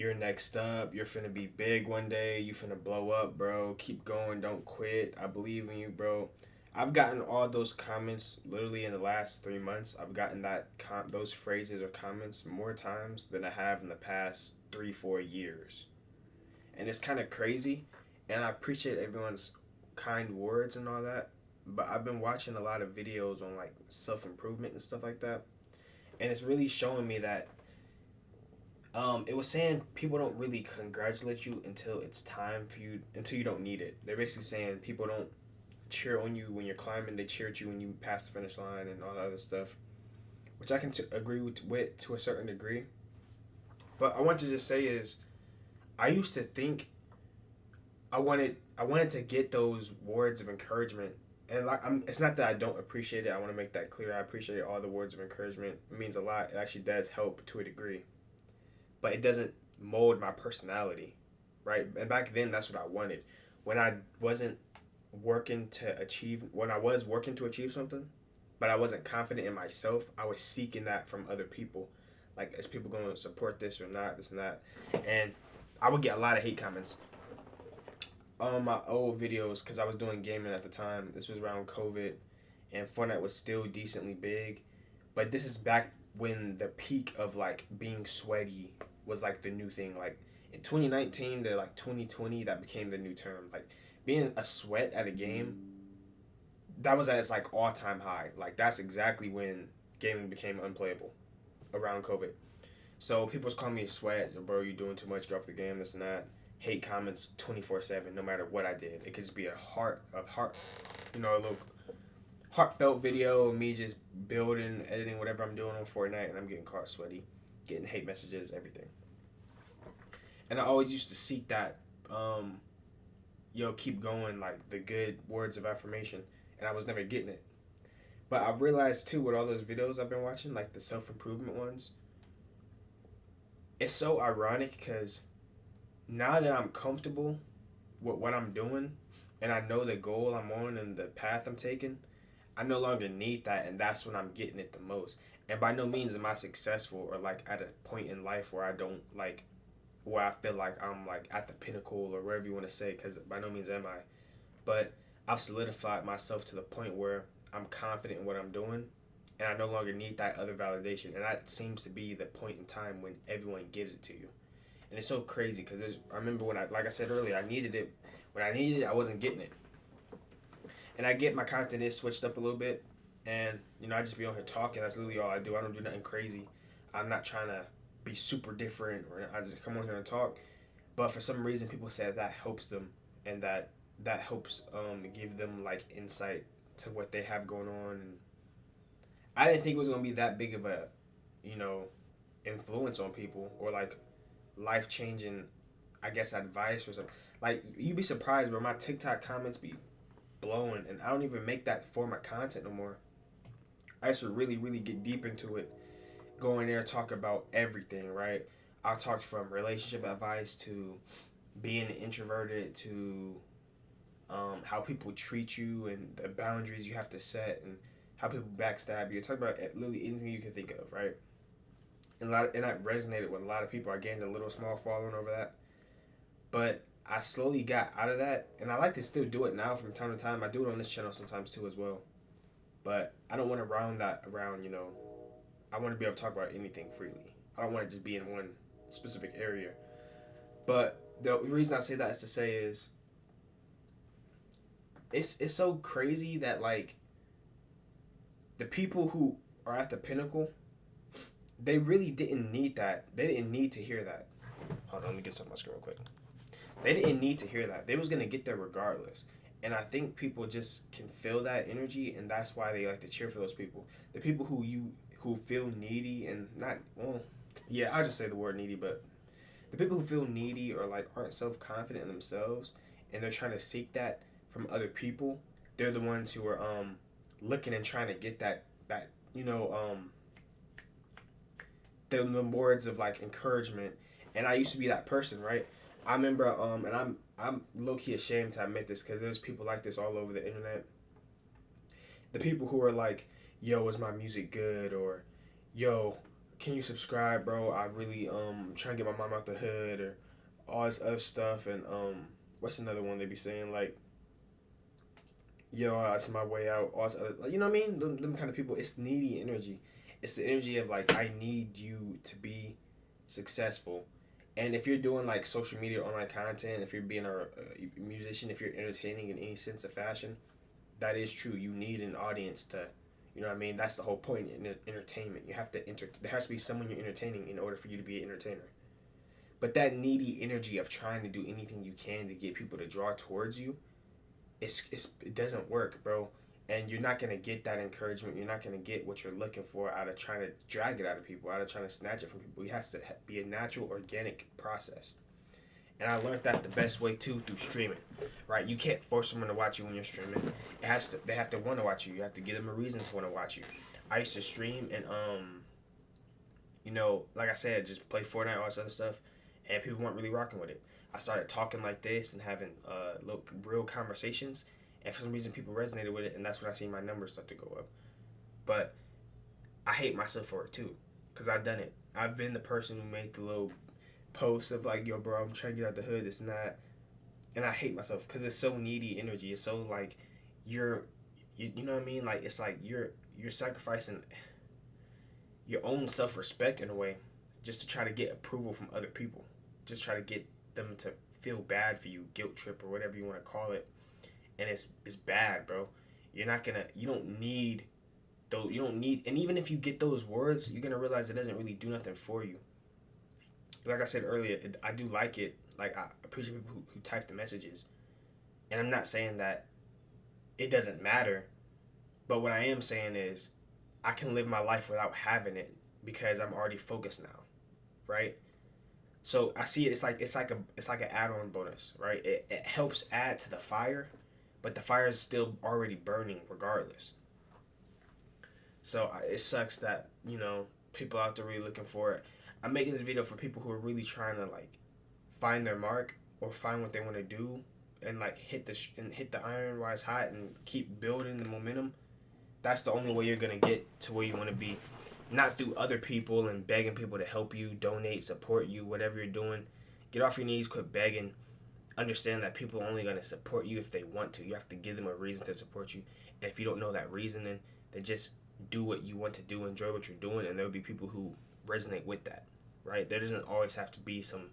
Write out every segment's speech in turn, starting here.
you're next up, you're finna be big one day, you finna blow up, bro. Keep going, don't quit. I believe in you, bro. I've gotten all those comments literally in the last 3 months. I've gotten those phrases or comments more times than I have in the past 3, 4 years, and it's kind of crazy. And I appreciate everyone's kind words and all that. But I've been watching a lot of videos on like self improvement and stuff like that, and it's really showing me that it was saying people don't really congratulate you until it's time for you, until you don't need it. They're basically saying people don't cheer on you when you're climbing. They cheer at you when you pass the finish line and all that other stuff, which I can agree with to a certain degree. But I want to just say is I used to think I wanted to get those words of encouragement, and like it's not that I don't appreciate it. I want to make that clear. I appreciate all the words of encouragement. It means a lot. It actually does help to a degree, but it doesn't mold my personality, right? And back then, that's what I wanted. When I wasn't when I was working to achieve something, but I wasn't confident in myself, I was seeking that from other people. Like, is people going to support this or not? This and that. And I would get a lot of hate comments on my old videos because I was doing gaming at the time. This was around COVID, and Fortnite was still decently big. But this is back when the peak of like being sweaty was like the new thing. Like in 2019 to like 2020, that became the new term. Like being a sweat at a game, that was at its like all time high. Like that's exactly when gaming became unplayable around COVID. So people was calling me a sweat, bro. You doing too much? Get off the game. This and that. Hate comments 24/7. No matter what I did, it could just be a little heartfelt video of me just building, editing, whatever I'm doing on Fortnite, and I'm getting caught sweaty, getting hate messages, everything. And I always used to seek that, keep going, like the good words of affirmation, and I was never getting it. But I realized too with all those videos I've been watching, like the self improvement ones, it's so ironic because now that I'm comfortable with what I'm doing, and I know the goal I'm on and the path I'm taking, I no longer need that, and that's when I'm getting it the most. And by no means am I successful or like at a point in life where I don't like, where I feel like I'm like at the pinnacle or wherever you want to say, because by no means am I. But I've solidified myself to the point where I'm confident in what I'm doing, and I no longer need that other validation. And that seems to be the point in time when everyone gives it to you. And it's so crazy because I remember when like I said earlier, I needed it. When I needed it, I wasn't getting it. And I get my content is switched up a little bit, and I just be on here talking. That's literally all I do. I don't do nothing crazy. I'm not trying to be super different, or I just come on here and talk. But for some reason, people say that helps them, and that helps give them like insight to what they have going on. And I didn't think it was gonna be that big of a, you know, influence on people or like life changing, I guess, advice or something. Like you'd be surprised, but my TikTok comments be blowing, and I don't even make that form of content no more. I used to really, really get deep into it, go in there, talk about everything, right? I talked from relationship advice to being introverted to how people treat you and the boundaries you have to set and how people backstab you. Talk about literally anything you can think of, right? And that resonated with a lot of people. I gained a little small following over that, but I slowly got out of that, and I like to still do it now from time to time. I do it on this channel sometimes too as well, but I don't want to round that around. I want to be able to talk about anything freely. I don't want to just be in one specific area. But the reason I say that is to say is it's so crazy that like the people who are at the pinnacle, they really didn't need that. They didn't need to hear that. Hold on, let me get something on my screen real quick. They didn't need to hear that. They was gonna get there regardless. And I think people just can feel that energy, and that's why they like to cheer for those people. The people who feel needy and not well, yeah, I'll just say the word needy, but the people who feel needy or like aren't self confident in themselves, and they're trying to seek that from other people, they're the ones who are looking and trying to get that the words of like encouragement. And I used to be that person, right? I remember and I'm low key ashamed to admit this because there's people like this all over the internet. The people who are like, "Yo, is my music good?" or "Yo, can you subscribe, bro? I really trying to get my mom out the hood or all this other stuff. And what's another one they be saying, like, yo, that's my way out. All this other, like, you know what I mean? Them kind of people. It's needy energy. It's the energy of like, I need you to be successful. And if you're doing like social media, online content, if you're being a musician, if you're entertaining in any sense of fashion, that is true. You need an audience to, you know what I mean? That's the whole point in entertainment. You have to there has to be someone you're entertaining in order for you to be an entertainer. But that needy energy of trying to do anything you can to get people to draw towards you, it doesn't work, bro. And you're not gonna get that encouragement. You're not gonna get what you're looking for out of trying to drag it out of people, out of trying to snatch it from people. It has to be a natural, organic process. And I learned that the best way too through streaming, right? You can't force someone to watch you when you're streaming. They have to want to watch you. You have to give them a reason to want to watch you. I used to stream and you know, like I said, just play Fortnite, all this other stuff, and people weren't really rocking with it. I started talking like this and having real conversations, and for some reason people resonated with it, and that's when I seen my numbers start to go up. But I hate myself for it too, cause I've done it. I've been the person who made the little posts of like, yo, bro, I'm trying to get out the hood, this and that, and I hate myself because it's so needy energy. It's so like you know what I mean? Like it's like you're sacrificing your own self respect in a way, just to try to get approval from other people, just try to get them to feel bad for you, guilt trip or whatever you want to call it, and it's bad, bro. You don't need those. You don't need, and even if you get those words, you're gonna realize it doesn't really do nothing for you. Like I said earlier, I do like it. Like I appreciate people who type the messages, and I'm not saying that it doesn't matter, but what I am saying is I can live my life without having it because I'm already focused now, right? So I see it. It's like an add-on bonus, right? It helps add to the fire, but the fire is still already burning regardless. So it sucks that people out there really looking for it. I'm making this video for people who are really trying to like find their mark or find what they want to do and like hit the iron while it's hot and keep building the momentum. That's the only way you're gonna get to where you want to be, not through other people and begging people to help you, donate, support you, whatever you're doing. Get off your knees, quit begging. Understand that people are only gonna support you if they want to. You have to give them a reason to support you, and if you don't know that reason, then just do what you want to do, enjoy what you're doing, and there'll be people who resonate with that, right? There doesn't always have to be some,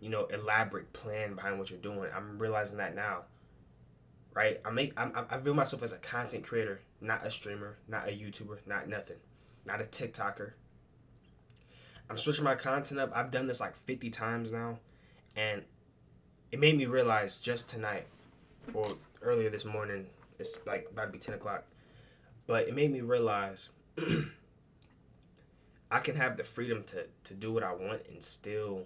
elaborate plan behind what you're doing. I'm realizing that now, right? I view myself as a content creator, not a streamer, not a YouTuber, not nothing, not a TikToker. I'm switching my content up. I've done this like 50 times now, and it made me realize just tonight, or earlier this morning, it's like about to be 10 o'clock, but it made me realize I can have the freedom to do what I want and still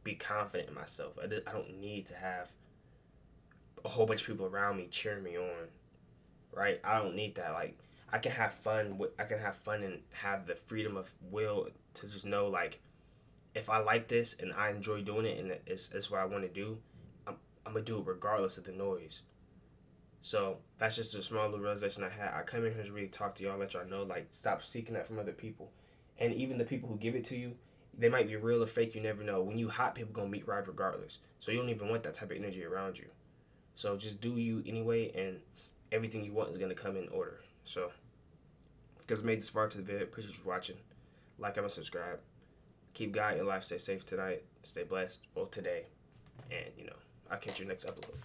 be confident in myself. I don't need to have a whole bunch of people around me cheering me on, right? I don't need that. Like, I can have fun and have the freedom of will to just know, like, if I like this and I enjoy doing it and it's what I want to do, I'm gonna do it regardless of the noise. So that's just a small little realization I had. I come in here to really talk to y'all, let y'all know, like, stop seeking that from other people. And even the people who give it to you, they might be real or fake, you never know. When you hot, people gonna meet right regardless. So you don't even want that type of energy around you. So just do you anyway, and everything you want is gonna come in order. So, if you guys made this far to the video, appreciate you for watching. Like, comment, subscribe. Keep God in your life. Stay safe tonight. Stay blessed. Well, today. And, I'll catch you next upload.